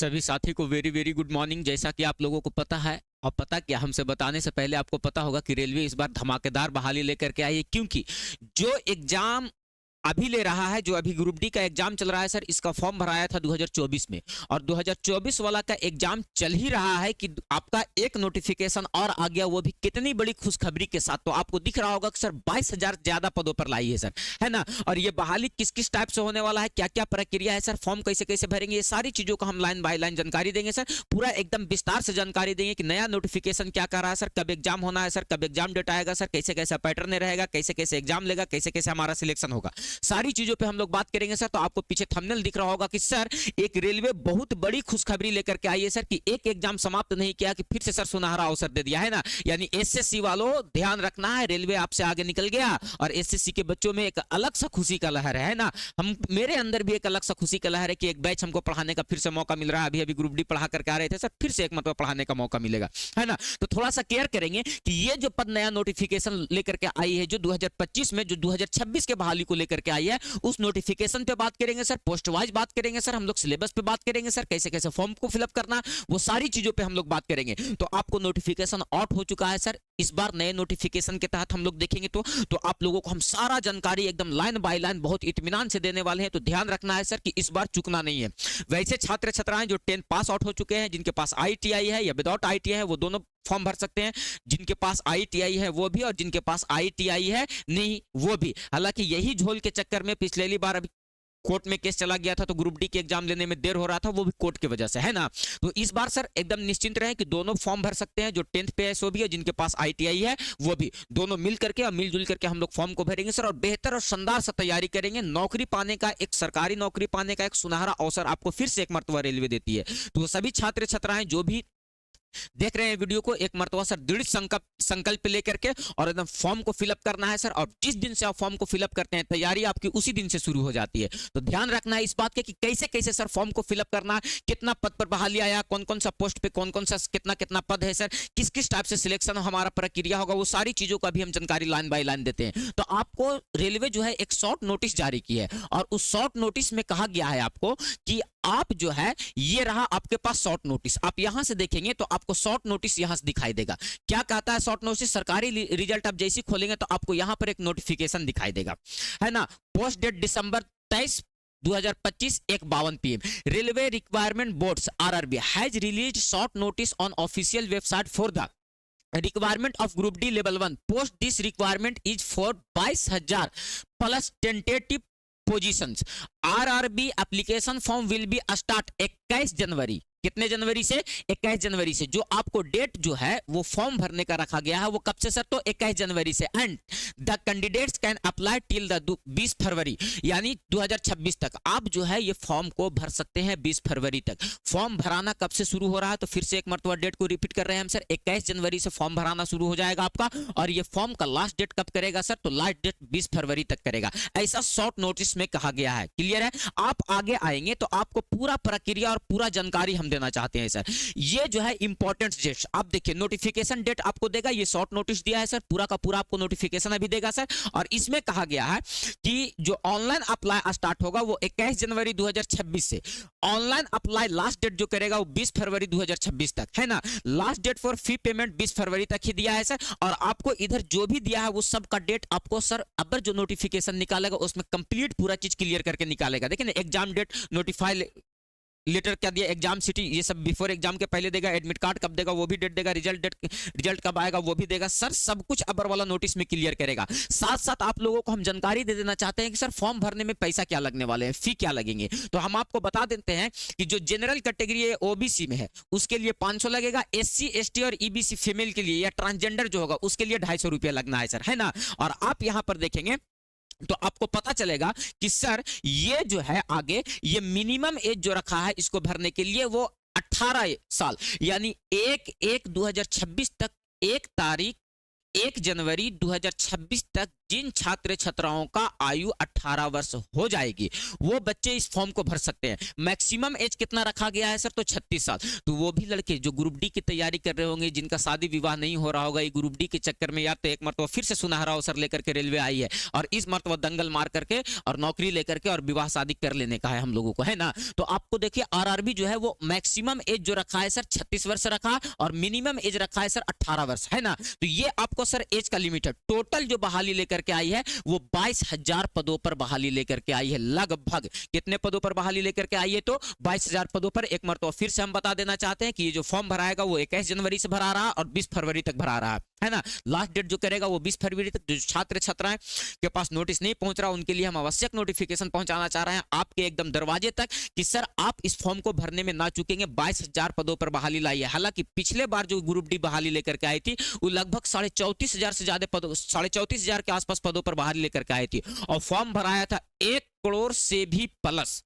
सभी साथी को वेरी वेरी गुड मॉर्निंग। जैसा कि आप लोगों को पता है, और पता क्या, हमसे बताने से पहले आपको पता होगा कि रेलवे इस बार धमाकेदार बहाली लेकर के आई है, क्योंकि जो एग्जाम अभी ले रहा है, जो अभी ग्रुप डी का एग्जाम चल रहा है सर, इसका फॉर्म भराया था 2024 में, और 2024 वाला का एग्जाम चल ही रहा है कि आपका एक नोटिफिकेशन और आ गया, वो भी कितनी बड़ी खुशखबरी के साथ। तो आपको दिख रहा होगा कि सर 22,000 ज्यादा पदों पर लाई है सर, है ना। और ये बहाली किस किस टाइप से होने वाला है, क्या क्या प्रक्रिया है सर, फॉर्म कैसे कैसे भरेंगे, ये सारी चीजों का हम लाइन बाय लाइन जानकारी देंगे सर। पूरा एकदम विस्तार से जानकारी देंगे कि नया नोटिफिकेशन क्या कर रहा है सर, कब एग्जाम होना है सर, कब एग्जाम डेट आएगा सर, कैसे कैसा पैटर्न रहेगा, कैसे कैसे एग्जाम लेगा, कैसे कैसे हमारा सिलेक्शन होगा, सारी चीजों पे हम लोग बात करेंगे सर। तो आपको पीछे थंबनेल दिख रहा होगा कि सर एक रेलवे बहुत बड़ी खुशखबरी लेकर के आई है सर, कि एक एग्जाम समाप्त नहीं किया कि फिर से सर सुनहरा अवसर दे दिया है ना। यानी एसएससी वालों ध्यान रखना है, रेलवे आपसे आगे निकल गया और एसएससी के बच्चों में एक अलग सा खुशी का लहर है ना। हम मेरे अंदर भी एक अलग सा खुशी का लहर है कि एक बैच हमको पढ़ाने का फिर से मौका मिल रहा है। अभी अभी ग्रुप डी पढ़ा करके आ रहे थे सर, फिर से एक मतलब पढ़ाने का मौका मिलेगा, है ना। तो थोड़ा सा केयर करेंगे कि ये जो पद नया नोटिफिकेशन लेकर के आई है, जो 2025 में जो 2026 के बहाली को लेकर के आई है, उस नोटिफिकेशन पे बात करेंगे सर, पोस्ट वाइज बात करेंगे सर, हम लोग सिलेबस पे बात करेंगे सर, कैसे कैसे फॉर्म को फिलअप करना, वो सारी चीजों पे हम लोग बात करेंगे। तो आपको नोटिफिकेशन आउट हो चुका है सर, इस बार नए नोटिफिकेशन के तहत हम लोग देखेंगे तो आप लोगों को हम सारा जानकारी एकदम लाइन बाय लाइन बहुत इत्मीनान से देने वाले हैं। तो ध्यान रखना है सर कि इस बार चूकना नहीं है। वैसे छात्र छात्राएं जो 10 पास आउट हो चुके हैं, जिनके पास आईटीआई है या विदाउट आईटीआई है, वो दोनों फॉर्म भर सकते हैं। जिनके पास आईटीआई है वो भी, और जिनके पास आईटीआई है नहीं वो भी। हालांकि यही झोल के चक्कर में पिछली बार अभी कोर्ट में केस चला गया था, तो ग्रुप डी के एग्जाम लेने में देर हो रहा था, वो भी कोर्ट की वजह से, है ना। तो इस बार सर एकदम निश्चिंत रहे कि दोनों फॉर्म भर सकते हैं, जो 10th पे है सो भी है, जिनके पास आईटीआई है वो भी, दोनों मिल करके और मिलजुल करके हम लोग फॉर्म को भरेंगे सर, और बेहतर और शानदार सा तैयारी करेंगे। नौकरी पाने का, एक सरकारी नौकरी पाने का एक सुनहरा अवसर आपको फिर से एक मर्तबा रेलवे देती है। तो सभी छात्र छात्राएं जो भी देख रहे हैं वीडियो को, एक मर्तबा सर दृढ़ संकल्प लेकर के और एकदम फॉर्म को फिलअप करना है सर। और जिस दिन से आप फॉर्म को फिलअप करते हैं, तैयारी आपकी उसी दिन से शुरू हो जाती है। तो ध्यान रखना है इस बात के कि कैसे कैसे सर फॉर्म को फिलअप करना है, कितना पद पर बहाली आया, कौन कौन सा पोस्ट पे कौन कौन सा कितना कितना पद है सर, किस किस टाइप से सिलेक्शन हमारा प्रक्रिया होगा, वो सारी चीजों का भी हम जानकारी लाइन बाय लाइन देते हैं। तो आपको रेलवे जो है एक शॉर्ट नोटिस जारी की है, और उस शॉर्ट नोटिस में कहा गया है आपको कि आप जो है, ये रहा आपके पास शॉर्ट नोटिस। आप यहां से देखेंगे तो आपको शॉर्ट नोटिस यहां से दिखाई देगा। क्या कहता है शॉर्ट नोटिस? सरकारी रिजल्ट आप जैसे खोलेंगे तो आपको यहां पर एक नोटिफिकेशन दिखाई देगा, है ना। Post date December 23 2025 1:52 PM। Railway requirement boards RRB has released short notice on official website for the requirement of group D level 1 post. This requirement is for 22,000 plus tentative positions. RRB application form will be start 21 जनवरी। कितने जनवरी से? 21 जनवरी से। जो आपको date जो है वो form भरने का रखा गया है, वो कब से सर? तो 21 जनवरी से। And the candidates can apply till the 20 फरवरी, यानी 2026 तक आप जो है ये फॉर्म को भर सकते हैं 20 फरवरी तक। फॉर्म भराना कब से शुरू हो रहा है? तो फिर से एक मरतबा डेट को रिपीट कर रहे हैं हम सर, 21 जनवरी से फॉर्म भराना शुरू हो जाएगा आपका। और ये फॉर्म का लास्ट डेट कब करेगा सर? तो लास्ट डेट 20 फरवरी तक करेगा, ऐसा शॉर्ट नोटिस में कहा गया है। क्लियर है? आप आगे आएंगे तो आपको पूरा प्रक्रिया और पूरा जानकारी हम देना चाहते हैं सर। ये जो है इंपॉर्टेंट डेट आप देखिए, नोटिफिकेशन डेट आपको देगा, ये शॉर्ट नोटिस दिया है सर, पूरा का पूरा आपको नोटिफिकेशन अभी देगा सर। और इसमें कहा गया है कि जो ऑनलाइन अप्लाई स्टार्ट होगा वो 21 जनवरी 2026 से। ऑनलाइन अप्लाई लास्ट डेट जो करेगा वो 20 फरवरी 2026 तक, है ना। Last date for fee payment 20 फरवरी तक ही दिया है सर। और आपको इधर जो भी दिया है वो सब का डेट आपको सर अबर जो नोटिफिकेशन निकालेगा उसमें कंप्लीट पूरा चीज क्लियर करके निकालेगा। देखिए ना, एग्जाम डेट, नोटिफाई लेटर क्या दिया, एग्जाम सिटी, ये सब बिफोर एग्जाम के पहले देगा। एडमिट कार्ड कब देगा वो भी डेट देगा, रिजल्ट कब आएगा वो भी देगा सर। सब कुछ अबर वाला नोटिस में क्लियर करेगा। साथ साथ आप लोगों को हम जानकारी दे देना चाहते हैं कि सर फॉर्म भरने में पैसा क्या लगने वाले हैं, फी क्या लगेंगे। तो हम आपको बता देते हैं कि जो जनरल कैटेगरी है ओबीसी में है उसके लिए 500 लगेगा, एससी एसटी और ईबीसी फीमेल के लिए या ट्रांसजेंडर जो होगा उसके लिए 250 रुपया लगना है सर, है ना। और आप यहां पर देखेंगे तो आपको पता चलेगा कि सर ये जो है आगे ये मिनिमम एज जो रखा है इसको भरने के लिए वो 18 साल, यानी 1/1/2026 तक 1 तारीख 1 जनवरी 2026 तक जिन छात्र छात्राओं का आयु 18 वर्ष हो जाएगी वो बच्चे इस फॉर्म को भर सकते हैं। मैक्सिमम एज कितना रखा गया है सर? तो 36 साल। तो वो भी लड़के जो ग्रुप डी की तैयारी कर रहे होंगे, जिनका शादी विवाह नहीं हो रहा होगा, ये ग्रुप डी के चक्कर में या तो एक मरतबा फिर से सुनहरा अवसर लेकर के रेलवे आई है और इस मरतबा दंगल मार करके और नौकरी लेकर के और विवाह शादी कर लेने का है हम लोगों को, है ना। तो आपको देखिए आरआरबी जो है वो मैक्सिमम एज जो रखा है सर 36 वर्ष रखा और मिनिमम एज रखा है सर 18 वर्ष, है ना। तो ये आपको सर एज का लिमिट है। टोटल जो बहाली लेकर के आई है वो 22,000 पदों पर बहाली लेकर के आई है। लगभग कितने पदों पर बहाली लेकर के आई है? तो 22,000 पदों पर। एक मरतबा फिर से हम बता देना चाहते हैं कि ये जो फॉर्म भराएगा वो 21 जनवरी से भरा रहा और 20 फरवरी तक भरा रहा है ना। लास्ट डेट जो करेगा वो 20 फरवरी तक। जो छात्र छात्राएं के पास नोटिस नहीं पहुंच रहा उनके लिए हम आवश्यक नोटिफिकेशन पहुंचाना चाह रहे हैं आपके एकदम दरवाजे तक कि सर आप इस फॉर्म को भरने में ना चूकेंगे। 22,000 पदों पर बहाली लाई है। हालांकि पिछले बार जो ग्रुप डी बहाली लेकर के आई थी वो लगभग 34,500 से ज्यादा पदों 34,500 के आसपास पदों पर बहाली लेकर के आई थी और फॉर्म भराया था 1 करोड़ से भी प्लस,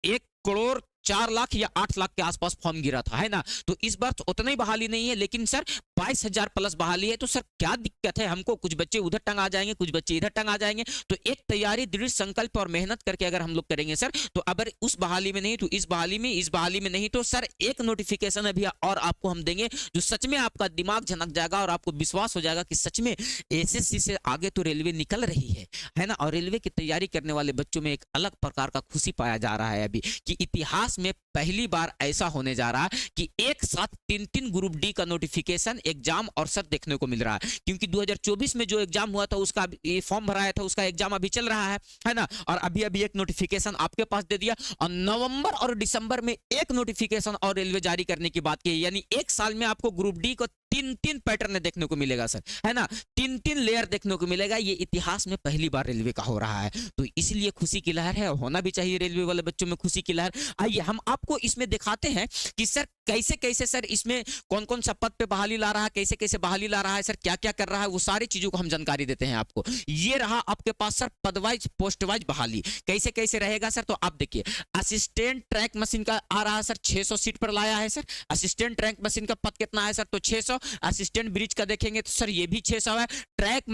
1 करोड़ 4 लाख या 8 लाख के आसपास फॉर्म गिरा था, है ना। तो इस बार तो उतना ही बहाली नहीं है, लेकिन सर 22,000 प्लस बहाली है। तो सर क्या दिक्कत है? हमको कुछ बच्चे उधर टंगा जाएंगे, कुछ बच्चे इधर टंगा जाएंगे। तो एक तैयारी, दृढ़ संकल्प और मेहनत करके अगर हम लोग करेंगे सर, तो अगर उस बहाली में नहीं तो इस बहाली में, इस बहाली में नहीं तो सर एक नोटिफिकेशन अभी और आपको हम देंगे जो सच में आपका दिमाग झनक जाएगा और आपको विश्वास हो जाएगा कि सच में एसएससी से आगे तो रेलवे निकल रही है ना। और रेलवे की तैयारी करने वाले बच्चों में एक अलग प्रकार का खुशी पाया जा रहा है अभी कि इतिहास में पहली बार ऐसा होने जा रहा है कि एक साथ 3-3 ग्रुप डी का नोटिफिकेशन, एग्जाम और सर देखने को मिल रहा है। क्योंकि 2024 में जो एग्जाम हुआ था उसका ये फॉर्म भराया था उसका एग्जाम अभी चल रहा है ना। और अभी अभी एक नोटिफिकेशन आपके पास दे दिया और नवंबर और दिसंबर में एक नोटिफिकेशन और रेलवे जारी करने की बात की है। यानी एक साल में आपको ग्रुप डी को 3-3 पैटर्न देखने को मिलेगा सर, है ना। 3-3 लेयर देखने को मिलेगा। ये इतिहास में पहली बार रेलवे का हो रहा है। तो इसलिए खुशी की लहर है, होना भी चाहिए रेलवे वाले बच्चों में खुशी की लहर। आइए हम आपको इसमें दिखाते हैं कि सर कैसे कैसे सर इसमें कौन कौन सा पद पे बहाली ला रहा है, कैसे कैसे बहाली ला रहा है सर, क्या क्या कर रहा है, वो सारी चीजों को हम जानकारी देते हैं आपको। ये रहा आपके पास सर पदवाइज पोस्ट वाइज बहाली कैसे कैसे रहेगा सर। तो आप देखिए असिस्टेंट ट्रैक मशीन का आ रहा है सर 600 सीट पर लाया है सर। असिस्टेंट ट्रैक मशीन का पद कितना है सर? तो 600। असिस्टेंट ब्रिज का देखेंगे तो सर ये भी 600 है। ट्रैक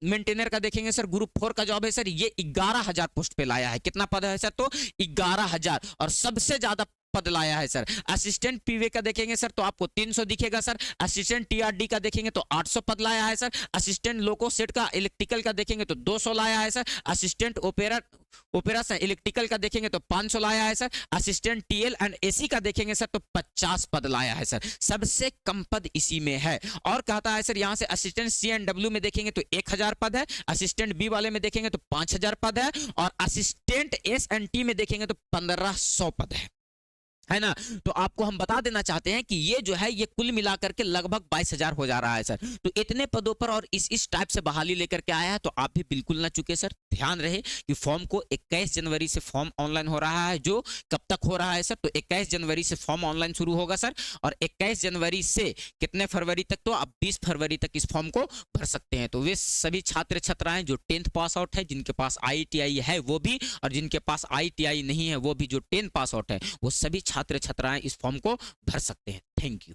मेंटेनर का देखेंगे सर ग्रुप 4 का जॉब है सर, ये 11,000 पोस्ट पे लाया है। कितना पद है सर? तो 11,000 और सबसे ज्यादा पद लाया है सर। असिस्टेंट पीवे का देखेंगे सर तो आपको 300 दिखेगा सर। असिस्टेंट टीआरडी का देखेंगे तो 800 पद लाया है सर। असिस्टेंट लोको सेट का इलेक्ट्रिकल का देखेंगे तो 200 लाया है sir. Assistant opera sir electrical का देखेंगे तो 500 लाया है sir. Assistant TL and AC का देखेंगे सर तो 50 पद लाया है सर। सबसे कम पद इसी में है। और कहता है सर यहाँ से असिस्टेंट सीएनडब्ल्यू में देखेंगे तो 1,000 पद है। असिस्टेंट बी वाले में देखेंगे तो 5,000 पद है और असिस्टेंट एसएनटी में देखेंगे तो 1,500 पद है ना। तो आपको हम बता देना चाहते हैं कि ये जो है ये कुल मिलाकर के लगभग 22,000 हो जा रहा है सर। तो इतने पदों पर और इस टाइप से बहाली लेकर के आया है तो आप भी बिल्कुल ना चुके सर। ध्यान रहे कि फॉर्म को 21 जनवरी से फॉर्म ऑनलाइन हो रहा है। जो कब तक हो रहा है सर? तो 21 जनवरी से फॉर्म ऑनलाइन शुरू होगा सर और 21 जनवरी से कितने फरवरी तक? तो आप 20 फरवरी तक इस फॉर्म को भर सकते हैं। तो वे सभी छात्र छात्राएं जो 10th पास आउट है, जिनके पास IITI है वो भी, और जिनके पास IITI नहीं है वो भी, जो 10 पास आउट है वो सभी छात्र छात्राएं इस फॉर्म को भर सकते हैं। Thank you.